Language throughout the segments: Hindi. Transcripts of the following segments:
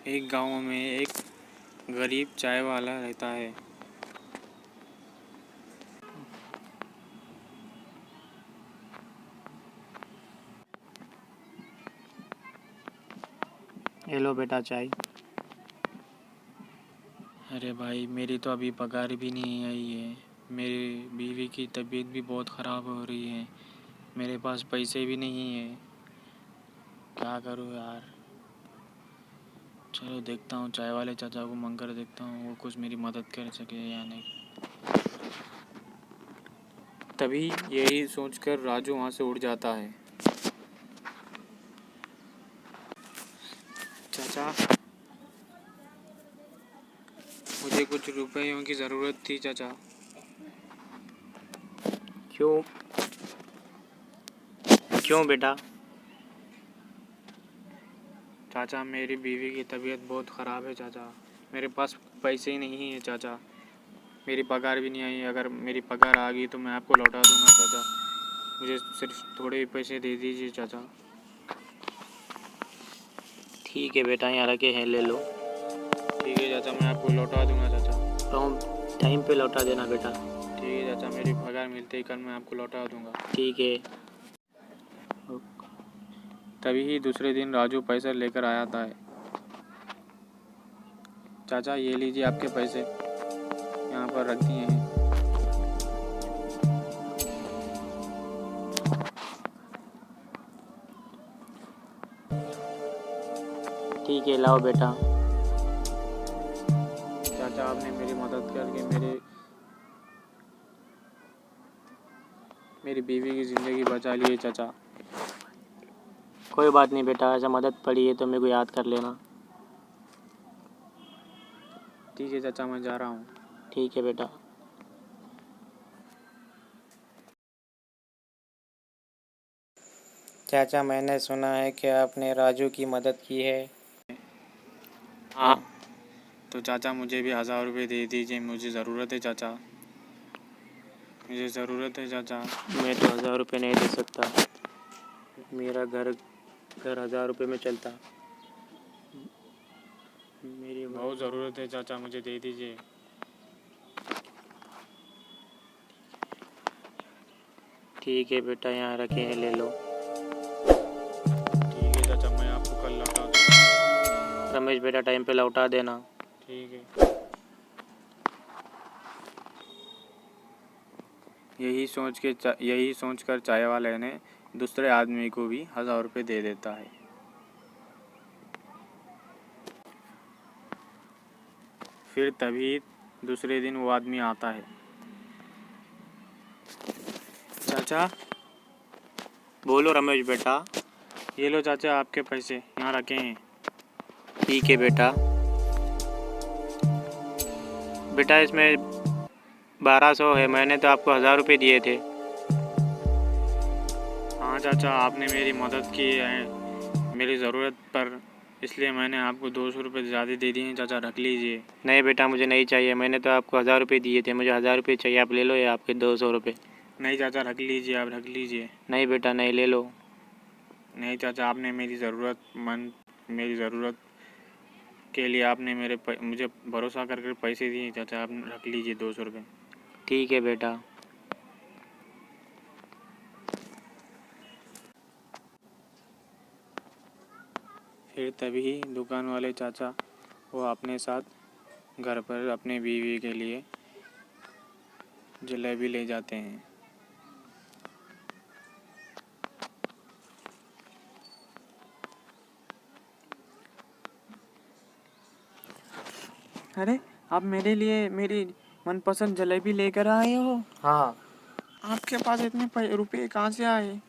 एक गांव में एक गरीब चाय वाला रहता है। ये लो बेटा चाय। अरे भाई, मेरी तो अभी पगार भी नहीं आई है। मेरी बीवी की तबीयत भी बहुत ख़राब हो रही है। मेरे पास पैसे भी नहीं है। क्या करूँ यार। चलो देखता हूँ, चाय वाले चाचा को मांग कर देखता हूँ वो कुछ मेरी मदद कर सके या नहीं। तभी यही सोचकर राजू वहाँ से उड़ जाता है। चाचा, मुझे कुछ रुपयों की ज़रूरत थी चाचा। क्यों क्यों बेटा? चाचा, मेरी बीवी की तबीयत बहुत ख़राब है चाचा। मेरे पास पैसे ही नहीं है चाचा। मेरी पगार भी नहीं आई। अगर मेरी पगार आ गई तो मैं आपको लौटा दूंगा चाचा। मुझे सिर्फ थोड़े पैसे दे दीजिए चाचा। ठीक है बेटा, यहाँ रखे हैं, ले लो। ठीक है चाचा, मैं आपको लौटा दूंगा चाचा। टाइम पे लौटा देना बेटा। ठीक है चाचा, मेरी पगार मिलते ही कल मैं आपको लौटा दूंगा। ठीक है। तभी ही दूसरे दिन राजू पैसे लेकर आया था। चाचा, ये लीजिए आपके पैसे, यहाँ पर रख दिए हैं। ठीक है, लाओ बेटा। चाचा, आपने मेरी मदद करके मेरी बीवी की ज़िंदगी बचा ली है चाचा। कोई बात नहीं बेटा, ऐसा मदद पड़ी है तो मेरे को याद कर लेना। ठीक है चाचा, मैं जा रहा हूँ। ठीक है बेटा। चाचा, मैंने सुना है कि आपने राजू की मदद की है। हाँ, तो चाचा मुझे भी 1000 रुपये दे दीजिए। मुझे ज़रूरत है चाचा, मुझे ज़रूरत है चाचा। मैं तो 1000 रुपये नहीं दे सकता। मेरा घर 1000 रुपये में चलता। मेरी बहुत ज़रूरत है चाचा, मुझे दे दीजिए। ठीक है बेटा, यहाँ रखे हैं, ले लो। ठीक है चाचा, मैं आपको कल लौटा दूँगा। रमेश बेटा, टाइम पे लौटा देना। ठीक है। यही सोचकर चाय वाले ने दूसरे आदमी को भी 1000 रुपये दे देता है। फिर तभी दूसरे दिन वो आदमी आता है। चाचा, बोलो रमेश बेटा। ये लो चाचा, आपके पैसे यहाँ रखे हैं। ठीक है बेटा। बेटा, इसमें 1200 है। मैंने तो आपको 1000 रुपये दिए थे। हाँ चाचा, आपने मेरी मदद की है मेरी ज़रूरत पर, इसलिए मैंने आपको 200 रुपये ज़्यादा दे दिए हैं चाचा, रख लीजिए। नहीं बेटा, मुझे नहीं चाहिए। मैंने तो आपको 1000 रुपये दिए थे। मुझे 1000 रुपये चाहिए। आप ले लो, ये आपके 200 रुपये। नहीं चाचा, रख लीजिए, आप रख लीजिए। नहीं बेटा, नहीं, ले लो। नहीं चाचा, आपने मेरी ज़रूरत के लिए आपने मुझे भरोसा करके पैसे दिए चाचा, आप रख लीजिए 200 रुपये। ठीक है बेटा। फिर तभी दुकान वाले चाचा वो अपने साथ घर पर अपने बीवी के लिए जलेबी ले जाते हैं। अरे, आप मेरे लिए मेरी मनपसंद जलेबी लेकर आए हो? हाँ, आपके पास इतने रुपये कहाँ से आए?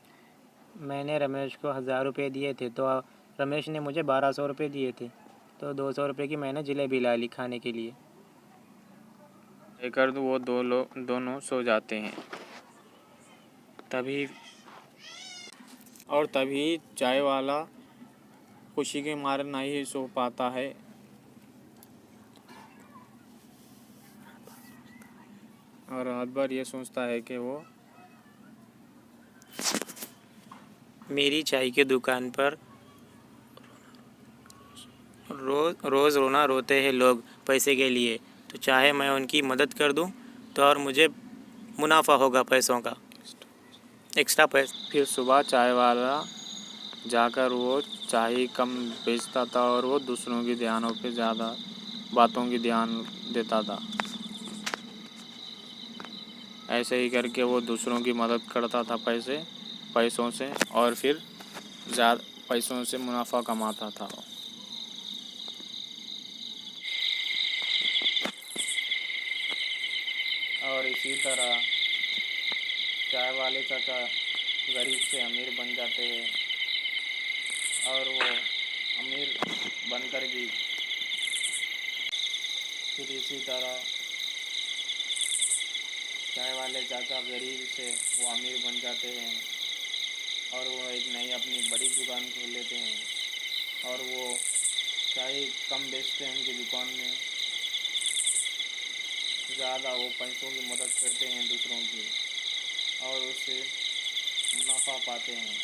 मैंने रमेश को 1000 रुपये दिए थे, तो रमेश ने मुझे 1200 रुपये दिए थे, तो 200 रुपये की मैंने जलेबी ला ली खाने के लिए। लेकर तो वो दोनों सो जाते हैं। तभी चाय वाला खुशी के मारे नहीं सो पाता है और रात भर ये सोचता है कि वो मेरी चाय की दुकान पर रोज़ रोना रोते हैं लोग पैसे के लिए, तो चाहे मैं उनकी मदद कर दूं तो और मुझे मुनाफा होगा पैसों का, एक्स्ट्रा पैसा। फिर सुबह चाय वाला जाकर वो चाय कम बेचता था और वो दूसरों की ध्यानों पे ज़्यादा बातों की ध्यान देता था। ऐसे ही करके वो दूसरों की मदद करता था पैसों से, और फिर ज़्यादा पैसों से मुनाफा कमाता था। और इसी तरह चाय वाले चाचा गरीब से अमीर बन जाते हैं, और वो अमीर बनकर भी फिर इसी तरह चाय वाले चाचा गरीब से वो अमीर बन जाते हैं, और वो एक नई अपनी बड़ी दुकान खोल लेते हैं, और वो चाय कम बेचते हैं उनकी दुकान में, ज़्यादा वो पैसों की मदद करते हैं दूसरों की, और उससे मुनाफा पाते हैं,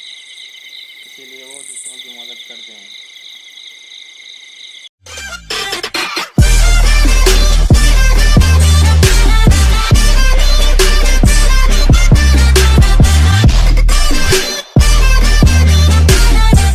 इसीलिए वो दूसरों की मदद करते हैं।